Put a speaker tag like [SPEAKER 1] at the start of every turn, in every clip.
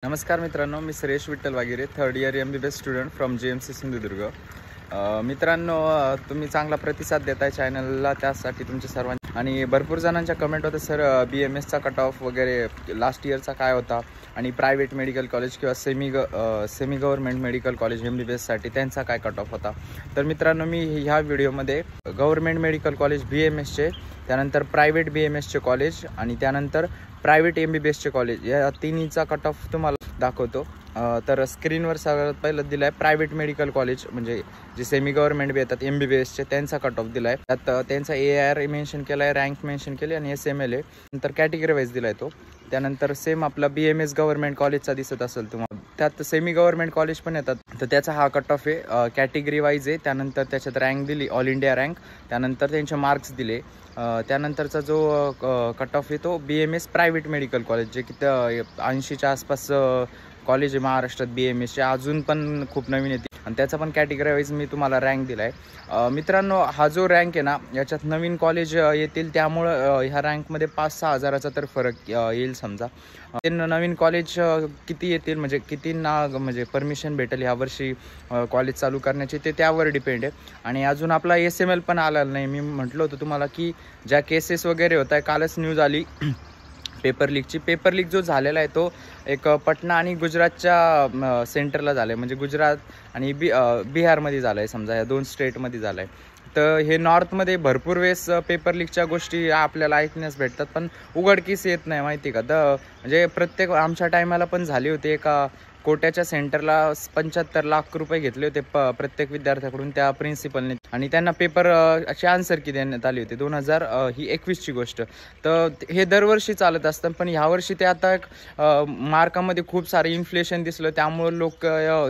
[SPEAKER 1] नमस्कार मित्रांनो, मी Suresh Vitthal Wagire, third year MBBS student from GMC Sindhudurg. मित्रांनो, तुम्ही चांगला प्रतिसाद देताय चॅनलला, त्यासाठी तुमचे सर्वांचे आणि भरपूर जणांच्या कमेंट होते, सर BMSचा कट ऑफ वगैरे लास्ट इयरचा काय होता आणि प्रायव्हेट मेडिकल कॉलेज किंवा सेमी गव्हर्नमेंट मेडिकल कॉलेज MBBSसाठी त्यांचा काय कट ऑफ होता। तर मित्रांनो, मी ह्या व्हिडिओमध्ये गव्हर्नमेंट मेडिकल कॉलेज BMSचे, त्यानंतर प्रायव्हेट BMSचे कॉलेज आणि त्यानंतर प्रायव्हेट MBBSचे कॉलेज या तिन्हीचा कट ऑफ तुम्हाला दाखवतो। तर स्क्रीनवर सगळ्यात पहिलं दिलं आहे प्रायव्हेट मेडिकल कॉलेज, म्हणजे जे सेमी गव्हर्नमेंट बी येतात MBBSचे, त्यांचा कट ऑफ दिला आहे। त्यात त्यांचा AR मेन्शन केला आहे, रँक मेन्शन केली आणि SMLA नंतर कॅटेगरी वाईज दिला आहे तो। त्यानंतर सेम आपला BMS गव्हर्नमेंट कॉलेजचा दिसत असेल तुम्हाला, त्यात सेमी गव्हर्नमेंट कॉलेज पण येतात, तर त्याचा हा कट ऑफ आहे, कॅटेगरी वाईज आहे। त्यानंतर त्याच्यात रँक दिली, ऑल इंडिया रँक, त्यानंतर त्यांचे मार्क्स दिले। त्यानंतरचा जो कट ऑफ आहे तो BMS प्रायव्हेट मेडिकल कॉलेज, जे की 80च्या आसपास कॉलेज आहे महाराष्ट्रात BMSचे, अजून पण खूप नवीन येते आणि त्याचा पण कॅटेगरी वाईज मी तुम्हाला रँक दिला आहे। मित्रांनो, हा जो रँक आहे ना, याच्यात नवीन कॉलेज येतील, त्यामुळं ह्या रँकमध्ये 5-6 हजाराचा तर फरक येईल। समजा ते नवीन कॉलेज किती येतील, म्हणजे कितींना म्हणजे परमिशन भेटेल ह्यावर्षी कॉलेज चालू करण्याची, ते त्यावर डिपेंड आहे। आणि अजून आपला SML पण आलेला नाही। मी म्हटलं होतं तुम्हाला की ज्या केसेस वगैरे होत आहे, कालच न्यूज आली पेपर लीकची। पेपर लीक जो झालेला आहे तो एक पटना आणि गुजरातच्या सेंटरला झाला आहे, म्हणजे गुजरात आणि बिहारमध्ये झाला आहे, समजा या 2 स्टेटमध्ये झाला आहे। तर हे नॉर्थमध्ये भरपूर वेळेस पेपर लीकच्या गोष्टी आपल्याला ऐकण्यास भेटतात, पण उघडकीस येत नाही, माहिती का। म्हणजे प्रत्येक आमच्या टायमाला पण झाली होती, एका कोट्याच्या सेंटरला 75 लाख रुपये घेतले होते प्रत्येक विद्यार्थ्याकडून त्या प्रिन्सिपलने, आणि त्यांना पेपर अशी आन्सर की देण्यात आली होती। 2021ची गोष्ट। तर हे दरवर्षी चालत असतं, पण ह्यावर्षी ते आता एक मार्कामध्ये खूप सारे इन्फ्लेशन दिसलं, त्यामुळे लोक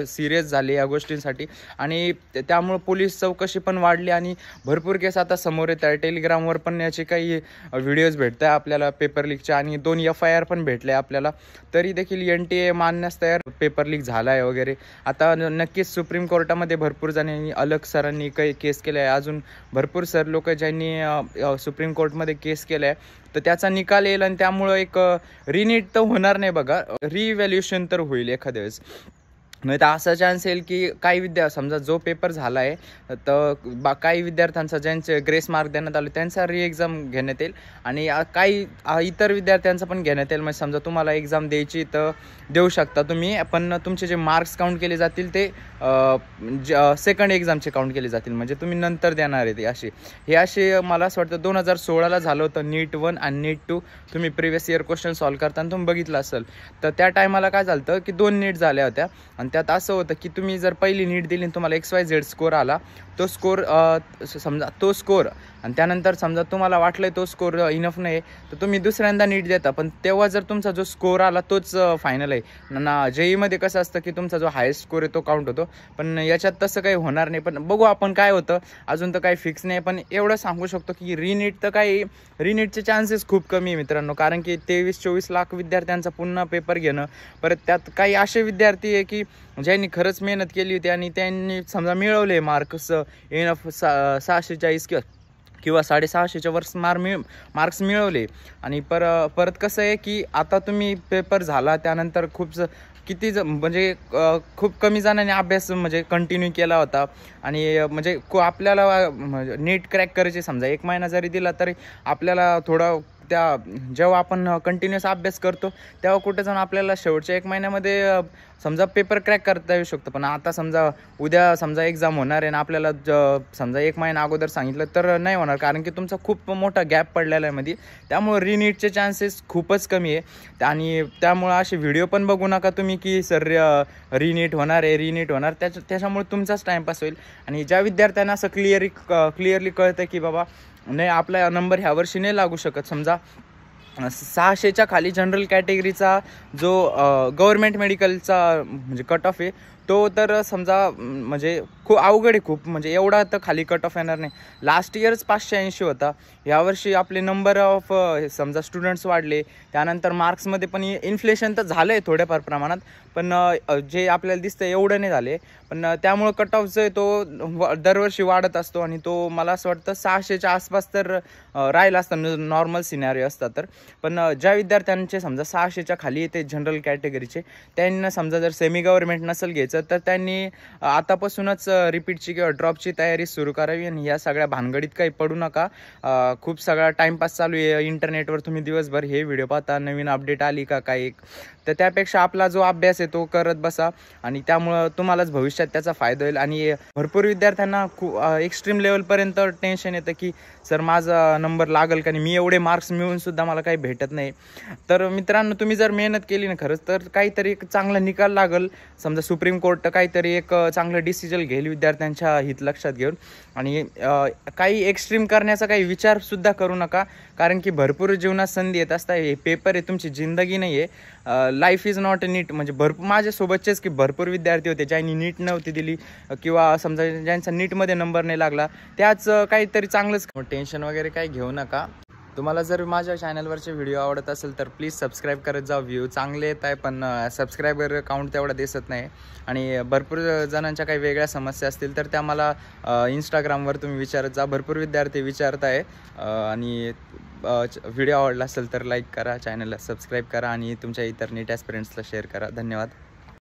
[SPEAKER 1] सिरियस झाले या गोष्टींसाठी, आणि त्यामुळे पोलीस चौकशी पण वाढली आणि भरपूर केस आता समोर येत आहे। टेलिग्रामवर पण याचे काही व्हिडिओज भेटत आहे आपल्याला पेपर लीकच्या, आणि 2 FIR पण भेटले आपल्याला। तरी देखील NTA मानण्यास तयार, पेपर लीक झाला आहे वगैरे। आता नक्कीच सुप्रीम कोर्टामध्ये भरपूर जणांनी, अलग सरांनी काही केस केले आहे, अजून भरपूर सर लोक ज्यांनी सुप्रीम कोर्टमध्ये केस केले आहे, तर त्याचा निकाल येईल आणि त्यामुळं एक रिनीट तर होणार नाही बघा, रिव्हॅल्युएशन तर होईल एखाद्या वेळेस। नाही तर असा चान्स येईल की काही समजा जो पेपर झाला आहे, तर काही विद्यार्थ्यांचा ज्यांचे ग्रेस मार्क देण्यात आले त्यांचा एक्झाम घेण्यात येईल, आणि काही इतर विद्यार्थ्यांचा पण घेण्यात येईल। म्हणजे समजा तुम्हाला एक्झाम द्यायची तर देऊ शकता तुम्ही, पण तुमचे जे मार्क्स काउंट केले जातील ते सेकंड एक्झामचे काउंट केले जातील, म्हणजे तुम्ही नंतर देणार आहे ते। हे असे मला असं वाटतं 2016ला झालं होतं NEET 1 आणि NEET 2, तुम्ही प्रिव्हियस इयर क्वेश्चन सॉल्व करताना तुम्ही बघितलं असेल। तर त्या टायमाला काय झालं होतं की 2 नीट झाल्या होत्या, आणि त्यात असं होतं की तुम्ही जर पहिली नीट दिली आणि तुम्हाला XYZ स्कोर आला, तो स्कोर समजा तो स्कोर, आणि त्यानंतर समजा तुम्हाला वाटलं तो स्कोर इनफ नाही, तर तुम्ही दुसऱ्यांदा नीट देता, पण तेव्हा जर तुमचा जो स्कोर आला तोच फायनल आहे ना। JEE कसं असतं की तुमचा जो हायेस्ट स्कोर आहे तो काउंट होतो, पण याच्यात तसं काही होणार नाही। पण बघू आपण काय होतं, अजून तर काही फिक्स नाही, पण एवढं सांगू शकतो की रिनीटचे चान्सेस खूप कमी आहे मित्रांनो, कारण की 23-24 लाख विद्यार्थ्यांचा पुन्हा पेपर घेणं, परत त्यात काही असे विद्यार्थी आहे की ज्यांनी खरंच मेहनत केली होती आणि त्यांनी समजा मिळवले मार्क्स इनफ 640 किंवा 650च्या वर्ष मार्क्स मिळवले, आणि परत कसं आहे की आता तुम्ही पेपर झाला त्यानंतर म्हणजे खूप कमी जणांनी अभ्यास म्हणजे कंटिन्यू केला होता, आणि म्हणजे आपल्याला नीट क्रॅक करायची समजा 1 महिना जरी दिला तरी आपल्याला थोडा जेव्हा आपण कंटिन्युअस अभ्यास करतो तेव्हा कुठे जाऊन आपल्याला शेवटच्या 1 महिन्यामध्ये समजा पेपर क्रॅक करता येऊ शकतो। पण आता समजा उद्या समजा एक्झाम होणार आहे आणि आपल्याला समजा 1 महिना अगोदर सांगितलं तर नाही होणार, कारण की तुमचा खूप मोठा गॅप पडलेला आहे मध्ये, त्यामुळे रिनीटचे चान्सेस खूपच कमी आहे। आणि त्यामुळे असे व्हिडिओ पण बघू नका तुम्ही की सर रिनीट होणार आहे, रिनीट होणार, त्याच्यामुळे तुमचाच टाईमपास होईल। आणि ज्या विद्यार्थ्यांना असं क्लिअरली कळतं की बाबा नाही, आपला नंबर ह्या वर्षी नाही लागू शकत, समजा 600च्या खाली जनरल कॅटेगरीचा जो गव्हर्नमेंट मेडिकलचा म्हणजे कट ऑफ आहे तो तर समजा म्हणजे खूप अवघड आहे खूप, म्हणजे एवढा तर खाली कट ऑफ येणार नाही. लास्ट इयरच 580 होता, यावर्षी आपले नंबर ऑफ समजा स्टुडंट्स वाढले, त्यानंतर मार्क्समध्ये पण इन्फ्लेशन तर झालं आहे थोड्याफार प्रमाणात, पण जे आपल्याला दिसतं एवढं नाही झाले. पण त्यामुळं कट ऑफ जो आहे तो दरवर्षी वाढत असतो आणि तो मला असं वाटतं 600च्या आसपास तर राहिला असता नॉर्मल सिनॅरिओ असता तर. पण ज्या विद्यार्थ्यांचे समजा 600च्या खाली येते जनरल कॅटेगरीचे, त्यांना समजा जर सेमी गव्हर्नमेंट नसेल घ्यायचं तर त्यांनी आतापासूनच रिपीटची किंवा ड्रॉपची तयारी सुरू करावी आणि या सगळ्या भानगडीत काही पडू नका. खूप सगळा टाईमपास चालू आहे इंटरनेटवर, तुम्ही दिवसभर हे व्हिडिओ पाहता, नवीन अपडेट आली का काही, तर त्यापेक्षा आपला जो अभ्यास आहे तो करत बसा आणि त्यामुळं तुम्हालाच भविष्यात त्याचा फायदा होईल. आणि भरपूर विद्यार्थ्यांना एक्स्ट्रीम लेवलपर्यंत टेन्शन येतं की सर माझा नंबर लागेल का नाही, मी एवढे मार्क्स मिळून सुद्धा मला काही भेटत नाही. तर मित्रांनो, तुम्ही जर मेहनत केली ना खरंच तर काहीतरी एक चांगला निकाल लागेल. समजा सुप्रीम कोर्ट काहीतरी एक चांगलं डिसिजन घेईल विद्यार्थ्यांच्या हित लक्षात घेऊन. आणि काही एक्स्ट्रीम करण्याचा काही विचारसुद्धा करू नका, कारण की भरपूर जीवनात संधी येत असतात. हे पेपर आहे, तुमची जिंदगी नाही आहे. लाईफ इज नॉट नीट. म्हणजे भरपूर माझ्यासोबतचेच की भरपूर विद्यार्थी होते ज्यांनी नीट नव्हती दिली किंवा समजा ज्यांचा नीटमध्ये नंबर नाही लागला, त्याच काहीतरी चांगलंच. टेन्शन वगैरे काही घेऊ नका. तुम्हाला जर माझ्या चॅनलवरचे व्हिडिओ आवडत असेल तर प्लीज सबस्क्राईब करत जा. व्ह्यू चांगले येत आहे पण सबस्क्रायबर काउंट तेवढा दिसत नाही. आणि भरपूर जणांच्या काही वेगळ्या समस्या असतील तर त्या मला इंस्टाग्रामवर तुम्ही विचारत जा. भरपूर विद्यार्थी विचारत आहे. आणि व्हिडिओ आवडला असेल तर लाईक करा, चॅनलला सबस्क्राईब करा आणि तुमच्या इतर नीट ॲस्पिरंट्सला शेअर करा. धन्यवाद.